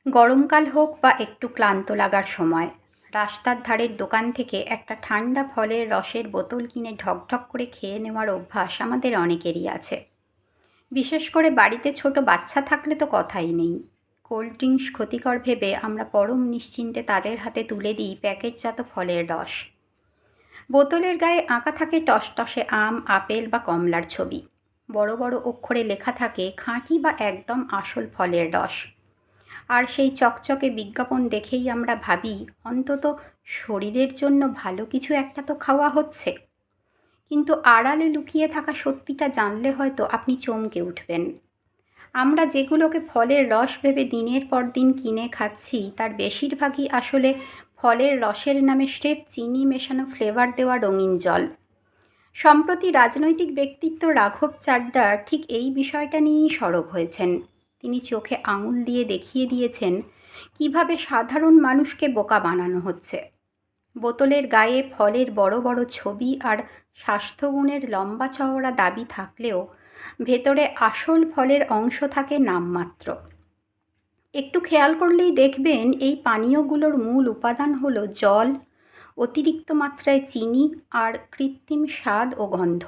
গরমকাল হোক বা একটু ক্লান্ত লাগার সময় রাস্তার ধারের দোকান থেকে একটা ঠান্ডা ফলের রসের বোতল কিনে ঢকঢক করে খেয়ে নেওয়ার অভ্যাস আমাদের অনেকেরই আছে। বিশেষ করে বাড়িতে ছোট বাচ্চা থাকলে তো কথাই নেই। কোল্ড ড্রিঙ্কস ক্ষতিকর ভেবে আমরা পরম নিশ্চিন্তে তাদের হাতে তুলে দিই প্যাকেটজাত ফলের রস। বোতলের গায়ে আঁকা থাকে টসটসে আম, আপেল বা কমলার ছবি। বড় বড় অক্ষরে লেখা থাকে খাঁটি বা একদম আসল ফলের রস। আর সেই চকচকে বিজ্ঞাপন দেখেই আমরা ভাবি অন্তত শরীরের জন্য ভালো কিছু একটা তো খাওয়া হচ্ছে। কিন্তু আড়ালে লুকিয়ে থাকা সত্যিটা জানলে হয়তো আপনি চমকে উঠবেন। আমরা যেগুলোকে ফলের রস ভেবে দিনের পর দিন কিনে খাচ্ছি তার বেশিরভাগই আসলে ফলের রসের নামে স্রেফ চিনি মেশানো ফ্লেভার দেওয়া রঙিন জল। সম্প্রতি রাজনৈতিক ব্যক্তিত্ব রাঘব চাড্ডা ঠিক এই বিষয়টা নিয়েই সরব হয়েছেন। তিনি চোখে আঙুল দিয়ে দেখিয়ে দিয়েছেন কিভাবে সাধারণ মানুষকে বোকা বানানো হচ্ছে। বোতলের গায়ে ফলের বড় বড় ছবি আর স্বাস্থ্যগুণের লম্বা চওড়া দাবি থাকলেও ভেতরে আসল ফলের অংশ থাকে নামমাত্র। একটু খেয়াল করলেই দেখবেন এই পানীয়গুলোর মূল উপাদান হলো জল, অতিরিক্ত মাত্রায় চিনি আর কৃত্রিম স্বাদ ও গন্ধ।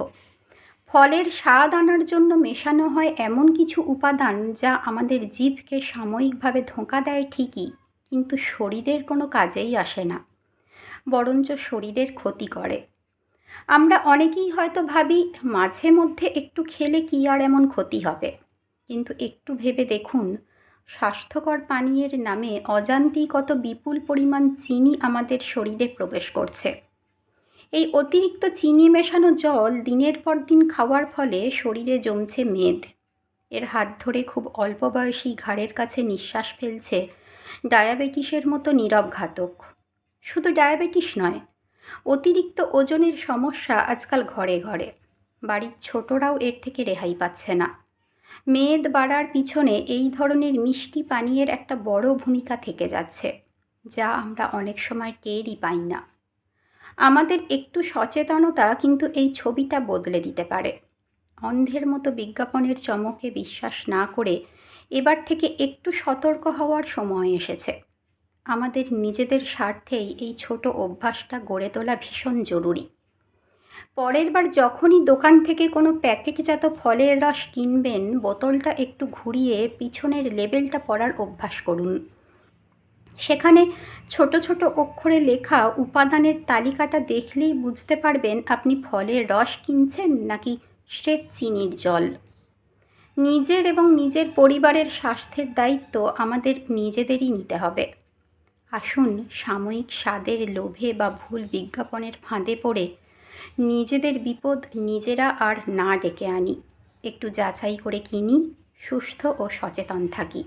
ফলের স্বাদ আনার জন্য মেশানো হয় এমন কিছু উপাদান যা আমাদের জিভকে সাময়িকভাবে ধোঁকা দেয় ঠিকই, কিন্তু শরীরের কোনো কাজেই আসে না, বরঞ্চ শরীরের ক্ষতি করে। আমরা অনেকেই হয়তো ভাবি মাঝে মধ্যে একটু খেলে কি আর এমন ক্ষতি হবে, কিন্তু একটু ভেবে দেখুন স্বাস্থ্যকর পানীয়ের নামে অজান্তেই কত বিপুল পরিমাণ চিনি আমাদের শরীরে প্রবেশ করছে। এই অতিরিক্ত চিনি মেশানো জল দিনের পর দিন খাওয়ার ফলে শরীরে জমছে মেদ। এর হাত ধরে খুব অল্প বয়সী ঘাড়ের কাছে নিঃশ্বাস ফেলছে ডায়াবেটিসের মতো নীরব ঘাতক। শুধু ডায়াবেটিস নয়, অতিরিক্ত ওজনের সমস্যা আজকাল ঘরে ঘরে। বাড়ির ছোটরাও এর থেকে রেহাই পাচ্ছে না। মেদ বাড়ার পিছনে এই ধরনের মিষ্টি পানীয়ের একটা বড় ভূমিকা থেকে যাচ্ছে, যা আমরা অনেক সময় টেরই পাই না। আমাদের একটু সচেতনতা কিন্তু এই ছবিটা বদলে দিতে পারে। অন্ধের মতো বিজ্ঞাপনের চমকে বিশ্বাস না করে এবার থেকে একটু সতর্ক হওয়ার সময় এসেছে। আমাদের নিজেদের স্বার্থেই এই ছোট অভ্যাসটা গড়ে তোলা ভীষণ জরুরি। পরের বার যখনই দোকান থেকে কোনো প্যাকেটজাত ফলের রস কিনবেন, বোতলটা একটু ঘুরিয়ে পিছনের লেবেলটা পড়ার অভ্যাস করুন। সেখানে ছোট ছোট অক্ষরে লেখা উপাদানের তালিকাটা দেখলেই বুঝতে পারবেন আপনি ফলের রস কিনছেন নাকি স্রেফ চিনির জল। নিজের এবং নিজের পরিবারের স্বাস্থ্যের দায়িত্ব আমাদের নিজেদেরই নিতে হবে। আসুন সাময়িক স্বাদের লোভে বা ভুল বিজ্ঞাপনের ফাঁদে পড়ে নিজেদের বিপদ নিজেরা আর না ডেকে আনি। একটু যাচাই করে কিনি, সুস্থ ও সচেতন থাকি।